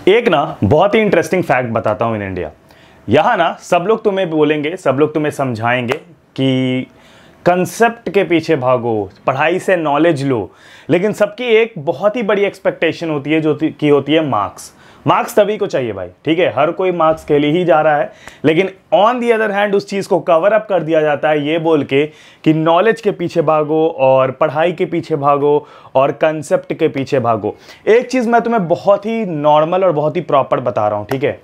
एक ना बहुत ही इंटरेस्टिंग फैक्ट बताता हूं इन इंडिया। यहाँ ना सब लोग तुम्हें बोलेंगे, सब लोग तुम्हें समझाएंगे कि कंसेप्ट के पीछे भागो, पढ़ाई से नॉलेज लो, लेकिन सबकी एक बहुत ही बड़ी एक्सपेक्टेशन होती है जो की होती है मार्क्स। मार्क्स सभी को चाहिए भाई, ठीक है, हर कोई मार्क्स के लिए ही जा रहा है, लेकिन ऑन दी अदर हैंड उस चीज़ को कवर अप कर दिया जाता है ये बोल के कि नॉलेज के पीछे भागो और पढ़ाई के पीछे भागो और कंसेप्ट के पीछे भागो। एक चीज़ मैं तुम्हें बहुत ही नॉर्मल और बहुत ही प्रॉपर बता रहा हूँ, ठीक है,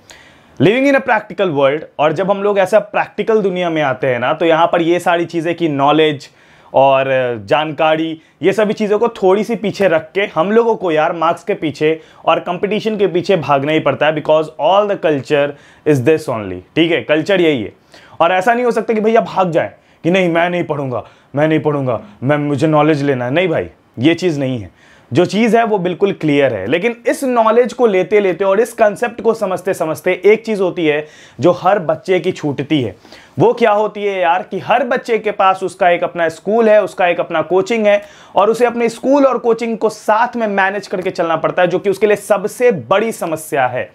living in a practical world. और जब हम लोग ऐसा प्रैक्टिकल दुनिया में आते हैं ना, तो यहाँ पर ये सारी चीज़ें कि नॉलेज और जानकारी, ये सभी चीज़ों को थोड़ी सी पीछे रख के हम लोगों को यार मार्क्स के पीछे और कंपटीशन के पीछे भागना ही पड़ता है, because all the culture is this only. ठीक है, कल्चर यही है। और ऐसा नहीं हो सकता कि भैया भाग जाए कि नहीं मैं नहीं पढ़ूंगा, मैं नहीं पढ़ूंगा, मुझे नॉलेज लेना है। नहीं भाई, ये चीज़ नहीं है। जो चीज़ है वो बिल्कुल क्लियर है, लेकिन इस नॉलेज को लेते लेते और इस कंसेप्ट को समझते समझते एक चीज़ होती है जो हर बच्चे की छूटती है। वो क्या होती है यार, कि हर बच्चे के पास उसका एक अपना स्कूल है, उसका एक अपना कोचिंग है, और उसे अपने स्कूल और कोचिंग को साथ में मैनेज करके चलना पड़ता है, जो कि उसके लिए सबसे बड़ी समस्या है।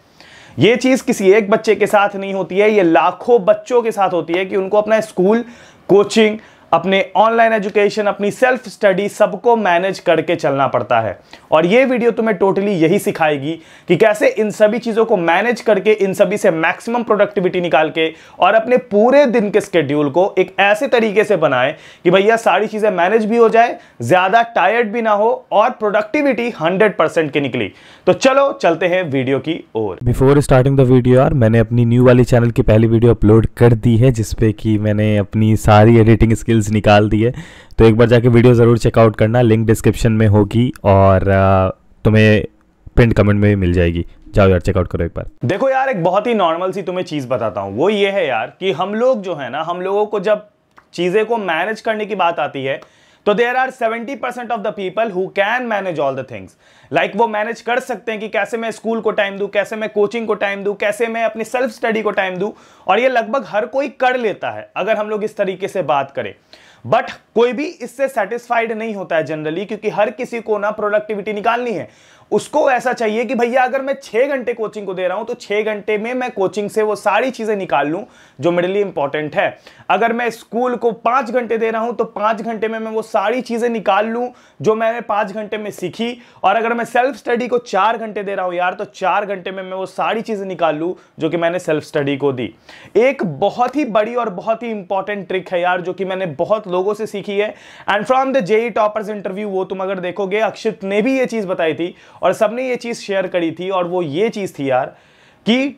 ये चीज़ किसी एक बच्चे के साथ नहीं होती है, ये लाखों बच्चों के साथ होती है कि उनको अपना स्कूल, कोचिंग, अपने ऑनलाइन एजुकेशन, अपनी सेल्फ स्टडी, सबको मैनेज करके चलना पड़ता है। और ये वीडियो तुम्हें टोटली यही सिखाएगी कि कैसे इन सभी चीज़ों को मैनेज करके, इन सभी से मैक्सिमम प्रोडक्टिविटी निकाल के और अपने पूरे दिन के स्केड्यूल को एक ऐसे तरीके से बनाए कि भैया सारी चीज़ें मैनेज भी हो जाए, ज़्यादा टायर्ड भी ना हो और प्रोडक्टिविटी 100% की निकली। तो चलो चलते हैं वीडियो की ओर। बिफोर स्टार्टिंग द वीडियो यार, मैंने अपनी न्यू वाली चैनल की पहली वीडियो अपलोड कर दी है, जिसपे कि मैंने अपनी सारी एडिटिंग स्किल्स निकाल दी है। तो एक बार जाके वीडियो ज़रूर चेकआउट करना, लिंक डिस्क्रिप्शन में होगी और तुम्हें पिन कमेंट में भी मिल जाएगी। जाओ यार चेकआउट करो एक बार। देखो यार, एक बहुत ही नॉर्मल सी तुम्हें चीज़ बताता हूँ, वो ये है यार कि हम लोग जो है ना, हम लोगों को जब चीज़ें को मैनेज करने की बात आती है तो there are 70% of the people who can manage all the things. Like वो मैनेज कर सकते हैं कि कैसे मैं स्कूल को टाइम दूं, कैसे मैं कोचिंग को टाइम दूं, कैसे मैं अपनी सेल्फ स्टडी को टाइम दूं, और ये लगभग हर कोई कर लेता है अगर हम लोग इस तरीके से बात करें। बट कोई भी इससे सेटिस्फाइड नहीं होता है जनरली, क्योंकि हर किसी को ना प्रोडक्टिविटी निकालनी है। उसको ऐसा चाहिए कि भैया अगर मैं 6 घंटे कोचिंग को दे रहा हूं तो 6 घंटे में मैं कोचिंग से वो सारी चीजें निकाल लूं जो मेरे लिए इंपॉर्टेंट है। अगर मैं स्कूल को 5 घंटे दे रहा हूं तो 5 घंटे में मैं वो सारी चीजें निकाल लूं जो मैंने 5 घंटे में सीखी। और अगर मैं सेल्फ स्टडी को 4 घंटे दे रहा हूं यार, तो 4 घंटे में मैं वो सारी चीजें निकाल लूं जो कि मैंने सेल्फ स्टडी को दी। एक बहुत ही बड़ी और बहुत ही इंपॉर्टेंट ट्रिक है यार, जो कि मैंने बहुत लोगों से सीखी है, and from the JEE toppers interview वो तुम अगर देखोगे, अक्षित ने भी ये चीज बताई थी और सबने ये चीज शेयर करी थी। और वो ये चीज थी यार कि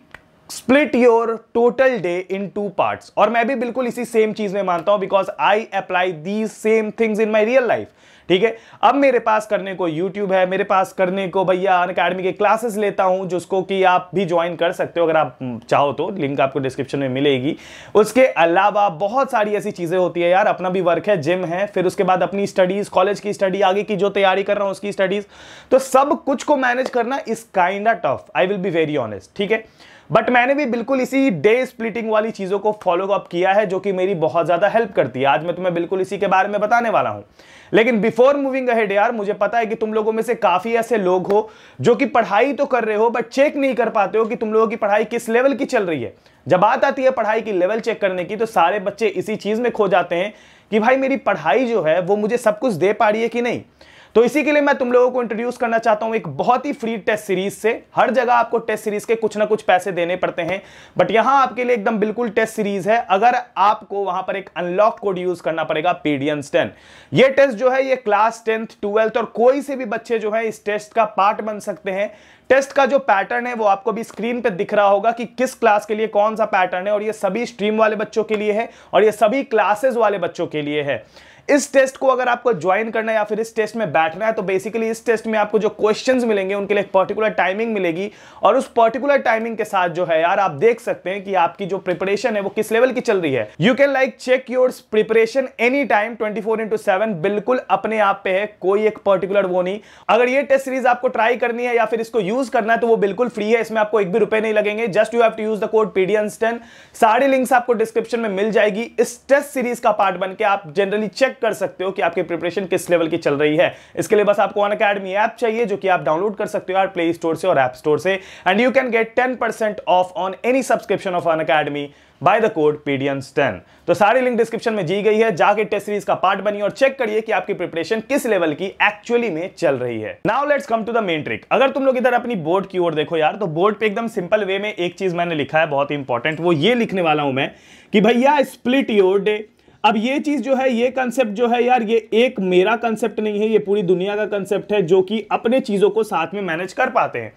split your total day in 2 parts. और मैं भी बिल्कुल इसी सेम चीज में मानता हूं, because I apply these same things in my real life. ठीक है, अब मेरे पास करने को YouTube है, मेरे पास करने को भैया अनअकैडमी के क्लासेस लेता हूं, जिसको कि आप भी ज्वाइन कर सकते हो अगर आप चाहो तो, लिंक आपको डिस्क्रिप्शन में मिलेगी। उसके अलावा बहुत सारी ऐसी चीजें होती है यार, अपना भी वर्क है, जिम है, फिर उसके बाद अपनी स्टडीज, कॉलेज की स्टडी, आगे की जो तैयारी कर रहा हूं उसकी स्टडीज। तो सब कुछ को मैनेज करना is kind of tough, I will be very honest. ठीक है, बट मैंने भी बिल्कुल इसी डे स्प्लिटिंग वाली चीजों को फॉलो अप किया है, जो कि मेरी बहुत ज्यादा हेल्प करती है। आज मैं तुम्हें बिल्कुल इसी के बारे में बताने वाला हूं। लेकिन बिफोर मूविंग अहेड यार, मुझे पता है कि तुम लोगों में से काफी ऐसे लोग हो जो कि पढ़ाई तो कर रहे हो बट चेक नहीं कर पाते हो कि तुम लोगों की पढ़ाई किस लेवल की चल रही है। जब बात आती है पढ़ाई की लेवल चेक करने की, तो सारे बच्चे इसी चीज में खो जाते हैं कि भाई मेरी पढ़ाई जो है वो मुझे सब कुछ दे पा रही है कि नहीं। तो इसी के लिए मैं तुम लोगों को इंट्रोड्यूस करना चाहता हूं एक बहुत ही फ्री टेस्ट सीरीज से। हर जगह आपको टेस्ट सीरीज के कुछ ना कुछ पैसे देने पड़ते हैं, बट यहां आपके लिए एकदम बिल्कुल टेस्ट सीरीज है। अगर आपको वहां पर एक अनलॉक कोड यूज करना पड़ेगा, PDIANS10। ये टेस्ट जो है ये क्लास 10th 12th और कोई से भी बच्चे जो है इस टेस्ट का पार्ट बन सकते हैं। टेस्ट का जो पैटर्न है वो आपको भी स्क्रीन पे दिख रहा होगा कि किस क्लास के लिए कौन सा पैटर्न है, और ये सभी स्ट्रीम वाले बच्चों के लिए है और ये सभी क्लासेस वाले बच्चों के लिए है। इस टेस्ट को अगर आपको ज्वाइन करना है या फिर इस टेस्ट में बैठना है, तो बेसिकली इस टेस्ट में आपको जो क्वेश्चंस मिलेंगे उनके लिए एक पर्टिकुलर टाइमिंग मिलेगी, और उस पर्टिकुलर टाइमिंग के साथ जो है यार आप देख सकते हैं कि आपकी जो प्रिपरेशन है वो किस लेवल की चल रही है। You can like check your preparation any time 24/7, बिल्कुल अपने आप पे है, कोई एक पर्टिकुलर वो नहीं। अगर ये टेस्ट सीरीज आपको ट्राई करनी है या फिर इसको यूज करना है तो वो बिल्कुल फ्री है, इसमें आपको 1 भी रुपए नहीं लगेंगे। Just you have to use the code PDIANS10। सारी लिंक्स आपको डिस्क्रिप्शन में मिल जाएगी। इस टेस्ट सीरीज का पार्ट बन के आप जनरली चेक चेक कर सकते हो कि आपकी प्रिपरेशन किस लेवल की चल रही है। इसके लिए बस आपको अनअकैडमी ऐप चाहिए, जो कि आप डाउनलोड कर सकते हो यार प्ले स्टोर से और ऐप स्टोर से, and you can get 10% of on any subscription of Unacademy by the code PDians10। तो सारी लिंक डिस्क्रिप्शन में दी गई है, जाके टेस्ट सीरीज का पार्ट बनिए और चेक करिए कि आपकी प्रिपरेशन किस लेवल की एक्चुअली में चल रही है। Now let's come to the main trick. अगर तुम लोग इधर अपनी बोर्ड की ओर देखो यार, तो बोर्ड पे एकदम सिंपल वे में एक चीज मैंने लिखा है बहुत इंपॉर्टेंट, वो ये लिखने वाला हूं मैं कि भैया स्प्लिट योर डे। अब ये चीज जो है, ये कंसेप्ट जो है यार, ये एक मेरा कंसेप्ट नहीं है, ये पूरी दुनिया का कंसेप्ट है जो कि अपने चीजों को साथ में मैनेज कर पाते हैं।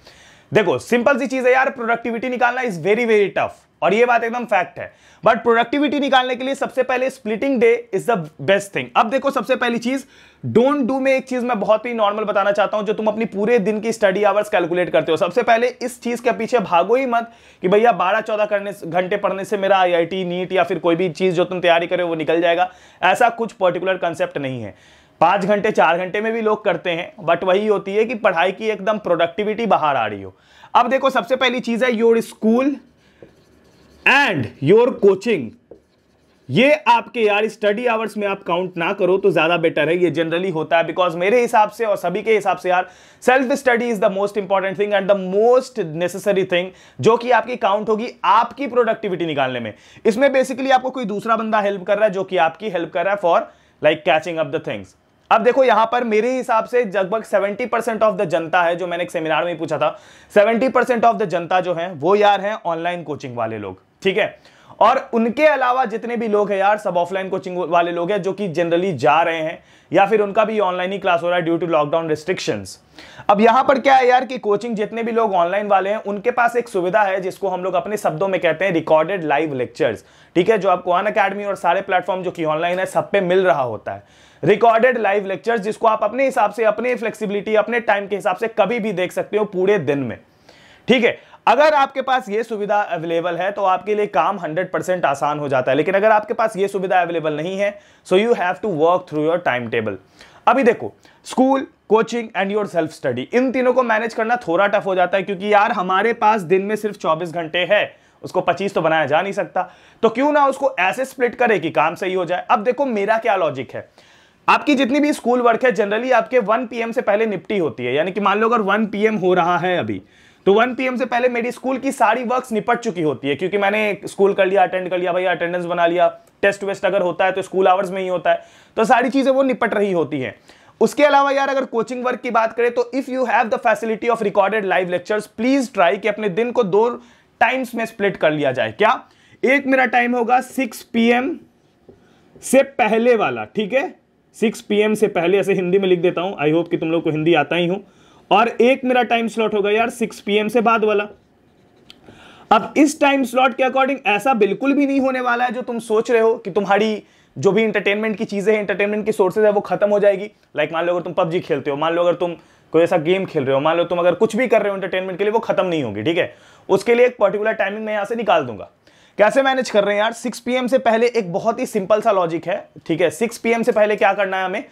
देखो सिंपल सी चीज है यार, प्रोडक्टिविटी निकालना इज वेरी वेरी टफ, और ये बात एकदम फैक्ट है। बट प्रोडक्टिविटी निकालने के लिए सबसे पहले splitting day is the best thing. अब देखो सबसे पहली चीज डोंट डू में एक चीज मैं बहुत ही नॉर्मल बताना चाहता हूं, जो तुम अपनी पूरे दिन की स्टडी आवर्स कैलकुलेट करते हो, सबसे पहले इस चीज के पीछे भागो ही मत कि भैया 12-14 घंटे पढ़ने से मेरा IIT नीट या फिर कोई भी चीज जो तुम तैयारी करे वो निकल जाएगा। ऐसा कुछ पर्टिकुलर कंसेप्ट नहीं है। 5 घंटे 4 घंटे में भी लोग करते हैं, बट वही होती है कि पढ़ाई की एकदम प्रोडक्टिविटी बाहर आ रही हो। अब देखो सबसे पहली चीज है your school and your coaching. ये आपके यार स्टडी आवर्स में आप काउंट ना करो तो ज्यादा बेटर है। ये जनरली होता है, बिकॉज मेरे हिसाब से और सभी के हिसाब से यार self study is the most important thing and the most necessary thing, जो कि आपकी काउंट होगी आपकी प्रोडक्टिविटी निकालने में। इसमें बेसिकली आपको कोई दूसरा बंदा हेल्प कर रहा है, जो कि आपकी हेल्प कर रहा है for like catching up the things. अब देखो यहां पर मेरे हिसाब से लगभग 70% ऑफ द जनता है, जो मैंने एक सेमिनार में पूछा था, 70% ऑफ द जनता जो है वो यार है ऑनलाइन कोचिंग वाले लोग, ठीक है। और उनके अलावा जितने भी लोग हैं यार सब ऑफलाइन कोचिंग वाले लोग हैं, जो कि जनरली जा रहे हैं या फिर उनका भी ऑनलाइन ही क्लास हो रहा है ड्यू टू लॉकडाउन रिस्ट्रिक्शंस। अब यहां पर क्या है यार कि कोचिंग जितने भी लोग ऑनलाइन वाले हैं उनके पास एक सुविधा है जिसको हम लोग अपने शब्दों में कहते हैं रिकॉर्डेड लाइव लेक्चर्स, ठीक है, जो आपको अनअकैडमी और सारे प्लेटफॉर्म जो कि ऑनलाइन है सब पे मिल रहा होता है। रिकॉर्डेड लाइव लेक्चर्स जिसको आप अपने हिसाब से, अपने फ्लेक्सिबिलिटी, अपने टाइम के हिसाब से कभी भी देख सकते हो पूरे दिन में, ठीक है। अगर आपके पास ये सुविधा अवेलेबल है तो आपके लिए काम 100% आसान हो जाता है, लेकिन अगर आपके पास ये सुविधा अवेलेबल नहीं है so you have to work through your time table. अभी देखो school, coaching and your self study, इन तीनों को मैनेज करना थोड़ा टफ हो जाता है, क्योंकि यार हमारे पास दिन में सिर्फ 24 घंटे है, उसको 25 तो बनाया जा नहीं सकता। तो क्यों ना उसको ऐसे स्प्लिट करे कि काम सही हो जाए। अब देखो मेरा क्या लॉजिक है, आपकी जितनी भी स्कूल वर्क है जनरली आपके 1 PM से पहले निपटी होती है, यानी कि मान लो अगर 1 PM हो रहा है अभी, तो 1 PM से पहले मेरी स्कूल की सारी वर्क्स निपट चुकी होती है, क्योंकि मैंने स्कूल कर लिया, अटेंड कर लिया, भैया अटेंडेंस बना लिया, टेस्ट वेस्ट अगर होता है तो स्कूल आवर्स में ही होता है, तो सारी चीजें वो निपट रही होती हैं। उसके अलावा यार अगर कोचिंग वर्क की बात करें तो if you have the facility of recorded live lectures, please try कि अपने दिन को 2 टाइम्स में स्प्लिट कर लिया जाए। क्या? एक मेरा टाइम होगा 6 PM से पहले वाला, ठीक है, 6 PM से पहले, ऐसे हिंदी में लिख देता हूं, आई होप कि तुम लोग को हिंदी आता ही हो। और एक मेरा टाइम स्लॉट होगा यार 6 PM से बाद वाला। अब इस टाइम स्लॉट के अकॉर्डिंग ऐसा बिल्कुल भी नहीं होने वाला है जो तुम सोच रहे हो कि तुम्हारी जो भी इंटरटेनमेंट की चीजें हैं, इंटरटेनमेंट की सोर्सेज है, वो खत्म हो जाएगी। लाइक मान लो अगर तुम PUBG खेलते हो, मान लो अगर तुम कोई ऐसा गेम खेल रहे हो, मान लो तुम अगर कुछ भी कर रहे हो इंटरटेनमेंट के लिए, वो खत्म नहीं होगी, ठीक है। उसके लिए एक पर्टिकुलर टाइमिंग मैं यहां से निकाल दूंगा। कैसे मैनेज कर रहे हैं यार? 6 PM से पहले एक बहुत ही सिंपल सा लॉजिक है, ठीक है। 6 PM से पहले क्या करना है हमें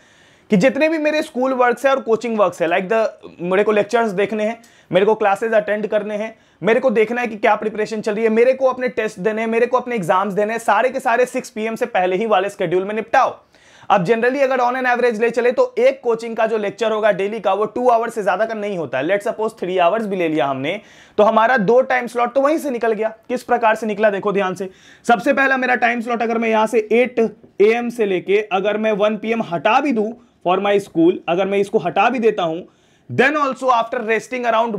कि जितने भी मेरे स्कूल वर्क्स है और कोचिंग वर्क्स है, लाइक मेरे को लेक्चर्स देखने हैं, मेरे को क्लासेस अटेंड करने हैं, मेरे को देखना है कि क्या प्रिपरेशन चल रही है, मेरे को अपने टेस्ट देने हैं, मेरे को अपने एग्जाम्स देने हैं, सारे के सारे 6 PM से पहले ही वाले शेड्यूल में निपटाओ। अब जनरली अगर ऑन एन एवरेज ले चले तो एक कोचिंग का जो लेक्चर होगा डेली का, वो 2 आवर्स से ज्यादा का नहीं होता है। लेट्स सपोज 3 आवर्स भी ले लिया हमने, तो हमारा 2 टाइम स्लॉट तो वहीं से निकल गया। किस प्रकार से निकला देखो ध्यान से। सबसे पहला मेरा टाइम स्लॉट अगर मैं यहां से 8 AM से लेके अगर मैं 1 PM हटा भी दूं फॉर माई स्कूल, अगर मैं इसको हटा भी देता हूं, then also after resting around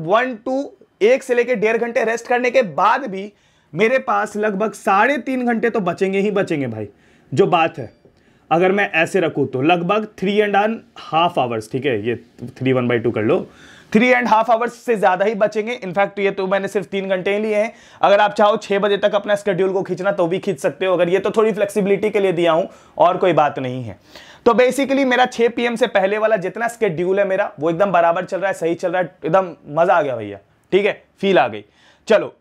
1 से लेके 1.5 घंटे रेस्ट करने के बाद भी मेरे पास लगभग 3.5 घंटे तो बचेंगे ही बचेंगे भाई। जो बात है अगर मैं ऐसे रखूं तो लगभग 3.5 आवर्स, ठीक है, ये 3/1/2 कर लो, 3.5 आवर्स से ज्यादा ही बचेंगे। इनफैक्ट ये तो मैंने सिर्फ 3 घंटे ही लिए हैं। अगर आप चाहो 6 बजे तक अपना स्केड्यूल को खींचना तो भी खींच सकते हो, अगर ये तो थोड़ी फ्लेक्सिबिलिटी के लिए दिया हूं और कोई बात नहीं है। तो बेसिकली मेरा 6 PM से पहले वाला जितना स्केड्यूल है मेरा, वो एकदम बराबर चल रहा है, सही चल रहा है, एकदम मजा आ गया भैया, ठीक है, फील आ गई। चलो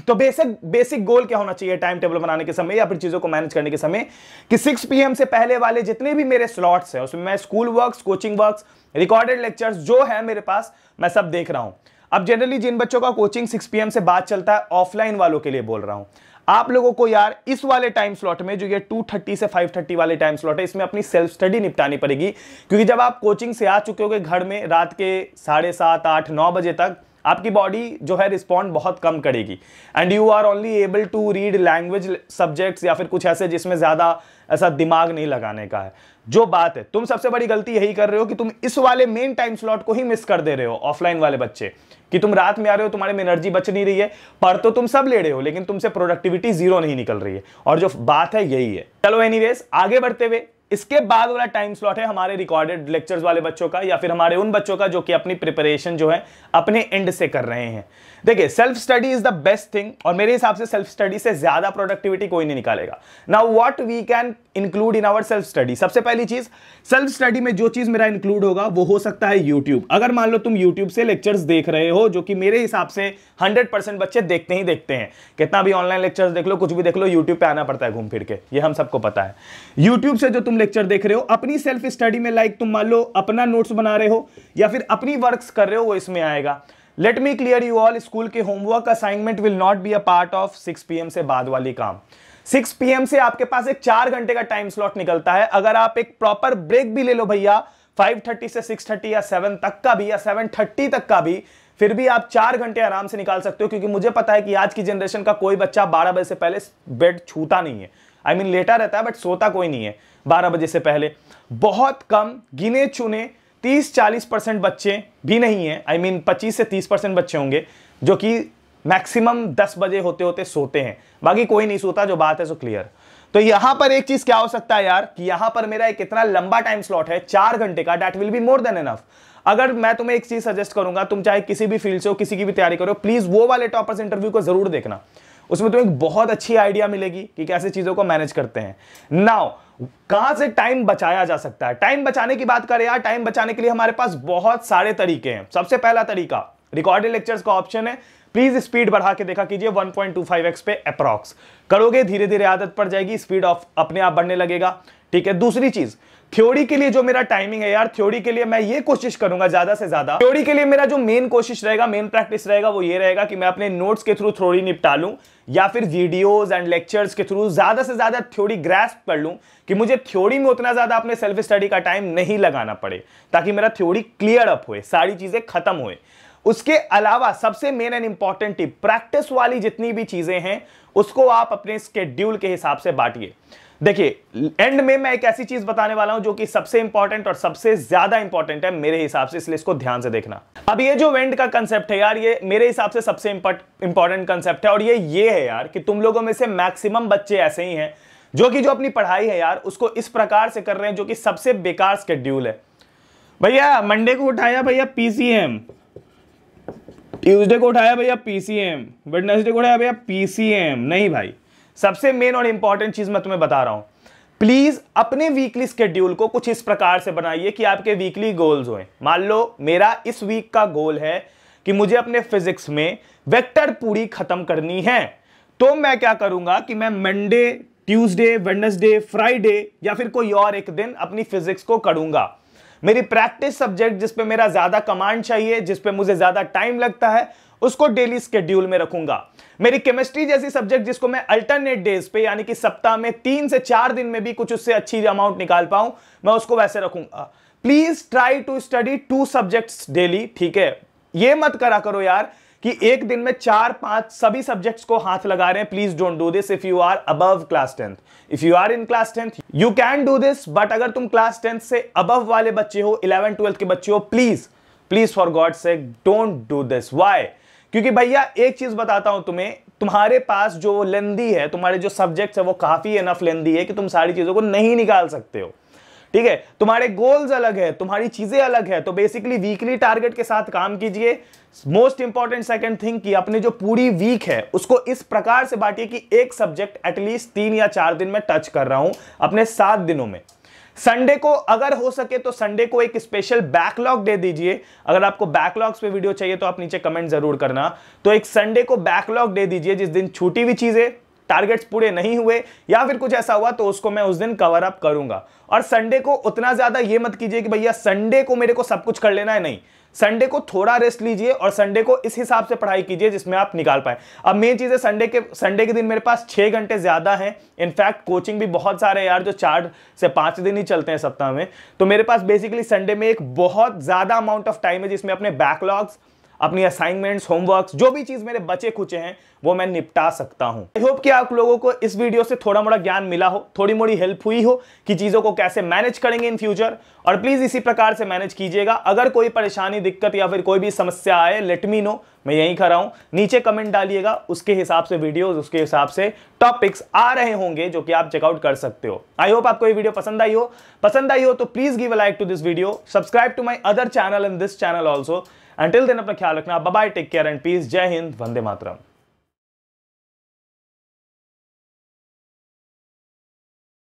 तो बेसिक गोल क्या होना चाहिए टाइम टेबल बनाने के समय या फिर चीजों को मैनेज करने के समय, कि 6 PM से पहले वाले जितने भी मेरे स्लॉट्स हैं उसमें मैं school works, coaching works, recorded lectures जो है मेरे पास, मैं सब देख रहा हूं। अब जनरली जिन बच्चों का कोचिंग 6 PM से बाद चलता है, ऑफलाइन वालों के लिए बोल रहा हूं, आप लोगों को यार इस वाले टाइम स्लॉट में, जो ये 2:30 से 5:30 वाले टाइम स्लॉट है, इसमें अपनी सेल्फ स्टडी निपटानी पड़ेगी। क्योंकि जब आप कोचिंग से आ चुके होगे घर में रात के 7:30, 8, 9 बजे तक, आपकी बॉडी जो है रिस्पॉन्ड बहुत कम करेगी and you are only able to read language subjects या फिर कुछ ऐसे जिसमें ज्यादा ऐसा दिमाग नहीं लगाने का है। जो बात है, तुम सबसे बड़ी गलती यही कर रहे हो कि तुम इस वाले मेन टाइम स्लॉट को ही मिस कर दे रहे हो, ऑफलाइन वाले बच्चे, कि तुम रात में आ रहे हो, तुम्हारे में एनर्जी बच नहीं रही है, पर तो तुम सब ले रहे हो लेकिन तुमसे प्रोडक्टिविटी 0 नहीं निकल रही है। और जो बात है यही है। चलो एनीवेज, आगे बढ़ते हुए इसके बाद वाला टाइम स्लॉट है हमारे रिकॉर्डेड लेक्चर्स वाले बच्चों का, या फिर हमारे उन बच्चों का जो कि अपनी प्रिपरेशन जो है अपने एंड से कर रहे हैं। देखिए, self study is the best thing, और मेरे हिसाब से सेल्फ स्टडी से ज्यादा प्रोडक्टिविटी कोई नहीं निकालेगा। Now what we can include in our self study. सबसे पहली चीज, सेल्फ स्टडी में जो चीज मेरा इंक्लूड होगा वो हो सकता है यूट्यूब। अगर मान लो तुम यूट्यूब से लेक्चर्स देख रहे हो, जो कि मेरे हिसाब से 100% बच्चे देखते ही देखते हैं, कितना भी ऑनलाइन लेक्चर्स देख लो, कुछ भी देख लो, यूट्यूब पे आना पड़ता है घूम फिर के, ये हम सबको पता है। यूट्यूब से जो तुम लेक्चर देख रहे हो अपनी सेल्फ स्टडी में, लाइक तुम मान लो अपना नोट्स बना रहे हो या फिर अपनी वर्क्स कर रहे हो, वो इसमें आएगा। Let me clear you all, school के homework assignment will not be a part of 6 PM से बाद वाली काम। 6 PM से आपके पास एक 4 घंटे का टाइम स्लॉट निकलता है। अगर आप एक प्रॉपर ब्रेक भी ले लो भैया, 5:30 से 6:30 या 7 तक का भी, या 7:30 तक का भी, फिर भी आप 4 घंटे आराम से निकाल सकते हो। क्योंकि मुझे पता है कि आज की जनरेशन का कोई बच्चा 12 बजे से पहले बेड छूता नहीं है। आई मीन लेटा रहता है बट सोता कोई नहीं है 12 बजे से पहले। बहुत कम गिने चुने 30-40% बच्चे भी नहीं है, आई मीन 25 से 30% बच्चे होंगे जो कि मैक्सिमम 10 बजे होते होते सोते हैं, बाकी कोई नहीं सोता। जो बात है सो क्लियर। तो यहां पर एक चीज क्या हो सकता है यार, कि यहां पर मेरा एक इतना लंबा टाइम स्लॉट है 4 घंटे का, that will be more than enough. अगर मैं तुम्हें एक चीज सजेस्ट करूंगा, तुम चाहे किसी भी फील्ड से हो, किसी की भी तैयारी करो, प्लीज वो वाले टॉपर्स इंटरव्यू को जरूर देखना। उसमें तुम्हें एक बहुत अच्छी आइडिया मिलेगी कि कैसे चीजों को मैनेज करते हैं। नाउ कहां से टाइम बचाया जा सकता है। टाइम बचाने की बात करें यार, टाइम बचाने के लिए हमारे पास बहुत सारे तरीके हैं। सबसे पहला तरीका, रिकॉर्डेड लेक्चर्स का ऑप्शन है, प्लीज स्पीड बढ़ा के देखा कीजिए 1.25x पे अप्रॉक्स। करोगे धीरे धीरे आदत पड़ जाएगी, स्पीड ऑफ अपने आप बढ़ने लगेगा। ठीक है। दूसरी चीज, थ्योरी के लिए जो मेरा टाइमिंग है यार, थ्योरी के लिए मैं ये कोशिश करूंगा ज्यादा से ज्यादा, थ्योरी के लिए मेरा जो मेन कोशिश रहेगा, मेन प्रैक्टिस रहेगा, वो ये रहेगा कि मैं अपने नोट्स के थ्रू थ्योरी निपटा लूं, या फिर वीडियोस एंड लेक्चर्स के थ्रू ज्यादा से ज्यादा थ्योरी ग्रैस्प कर लूं, कि मुझे थ्योरी में उतना ज्यादा अपने सेल्फ स्टडी का टाइम नहीं लगाना पड़े, ताकि मेरा थ्योरी क्लियर अप होए, सारी चीजें खत्म होए। उसके अलावा सबसे main and important tip, practice वाली जितनी भी चीजें हैं उसको आप अपने स्केड्यूल के हिसाब से बांटिए। देखिए, एंड में मैं एक ऐसी चीज बताने वाला हूं जो कि सबसे इंपॉर्टेंट और सबसे ज्यादा इंपॉर्टेंट है मेरे हिसाब से, इसलिए इसको ध्यान से देखना। अब ये जो एंड का कंसेप्ट है यार, ये मेरे हिसाब से सबसे इंपॉर्टेंट कंसेप्ट है, और ये है यार कि तुम लोगों में से मैक्सिमम बच्चे ऐसे ही हैं जो अपनी पढ़ाई है यार उसको इस प्रकार से कर रहे हैं जो कि सबसे बेकार स्केड्यूल है। भैया मंडे को उठाया भैया पीसीएम, ट्यूसडे को उठाया भैया पीसीएम, वेडनेसडे को उठाया भैया पीसीएम। नहीं भाई, सबसे मेन और इंपॉर्टेंट चीज मैं तुम्हें बता रहा हूं, प्लीज अपने वीकली स्केड्यूल को कुछ इस प्रकार से बनाइए कि आपके वीकली गोल्स हों। मान लो मेरा इस वीक का गोल है कि मुझे अपने फिजिक्स में वेक्टर पूरी खत्म करनी है, तो मैं क्या करूंगा कि मैं मंडे, ट्यूसडे, वेडनेसडे, फ्राइडे या फिर कोई और एक दिन अपनी फिजिक्स को करूंगा। मेरी प्रैक्टिस सब्जेक्ट जिस पे मेरा ज्यादा कमांड चाहिए, जिस पे मुझे ज्यादा टाइम लगता है, उसको डेली स्केड्यूल में रखूंगा। मेरी केमिस्ट्री जैसी सब्जेक्ट जिसको मैं अल्टरनेट डेज पे, यानी कि सप्ताह में 3 से 4 दिन में भी कुछ उससे अच्छी अमाउंट निकाल पाऊं, मैं उसको वैसे रखूंगा। Please try to study 2 subjects daily. ठीक है, ये मत करा करो यार कि एक दिन में 4-5 सभी सब्जेक्ट्स को हाथ लगा रहे हैं। Please don't do this if you are above class 10th। If you are in class 10th you can do this, but अगर तुम क्लास 10th से अबव वाले बच्चे हो, 11th 12th के बच्चे हो, please for God sake don't do this. Why? क्योंकि भैया एक चीज बताता हूं तुम्हें, तुम्हारे पास जो लेंदी है, तुम्हारे जो सब्जेक्ट्स है वो काफी एनफ लेंदी है कि तुम सारी चीजों को नहीं निकाल सकते हो। ठीक है, तुम्हारे गोल्स अलग है, तुम्हारी चीजें अलग है, तो बेसिकली वीकली टारगेट के साथ काम कीजिए। मोस्ट इंपॉर्टेंट सेकंड थिंग कि अपने जो पूरी वीक है उसको इस प्रकार से बांटिए कि एक सब्जेक्ट एटलीस्ट 3 या 4 दिन में टच कर रहा हूं अपने 7 दिनों में। संडे को अगर हो सके तो संडे को एक स्पेशल बैकलॉग दे दीजिए। अगर आपको बैकलॉग्स पे वीडियो चाहिए तो आप नीचे कमेंट जरूर करना। तो एक संडे को बैकलॉग दे दीजिए, जिस दिन छूटी हुई चीजें, टारगेट्स पूरे नहीं हुए या फिर कुछ ऐसा हुआ तो उसको मैं उस दिन कवर अप करूंगा। और संडे को उतना ज्यादा ये मत कीजिए कि भैया संडे को मेरे को सब कुछ कर लेना है, नहीं। संडे को थोड़ा रेस्ट लीजिए और संडे को इस हिसाब से पढ़ाई कीजिए जिसमें आप निकाल पाए। अब मेन चीज है संडे के दिन मेरे पास 6 घंटे ज्यादा हैं। इनफैक्ट कोचिंग भी बहुत सारे यार जो 4 से 5 दिन ही चलते हैं सप्ताह में, तो मेरे पास बेसिकली संडे में एक बहुत ज्यादा अमाउंट ऑफ टाइम है जिसमें अपने बैकलॉग्स, अपनी असाइनमेंट्स, होमवर्क्स, जो भी चीज मेरे बचे खुचे हैं वो मैं निपटा सकता हूं। आई होप कि आप लोगों को इस वीडियो से थोड़ा मोड़ा ज्ञान मिला हो, थोड़ी मोड़ी हेल्प हुई हो कि चीजों को कैसे मैनेज करेंगे इन फ्यूचर। और प्लीज इसी प्रकार से मैनेज कीजिएगा। अगर कोई परेशानी, दिक्कत या फिर कोई भी समस्या आए, लेट मी नो, मैं यहीं खड़ा हूं। नीचे कमेंट डालिएगा, उसके हिसाब से वीडियोस, उसके हिसाब से टॉपिक्स आ रहे होंगे जो कि आप चेकआउट कर सकते हो। आई होप आपको ये वीडियो पसंद आई हो तो please give a like to this video, subscribe to my other channel and this channel also. Until then अपना ख्याल रखना। Bye bye, take care and peace. जय हिंद, वंदे मातरम।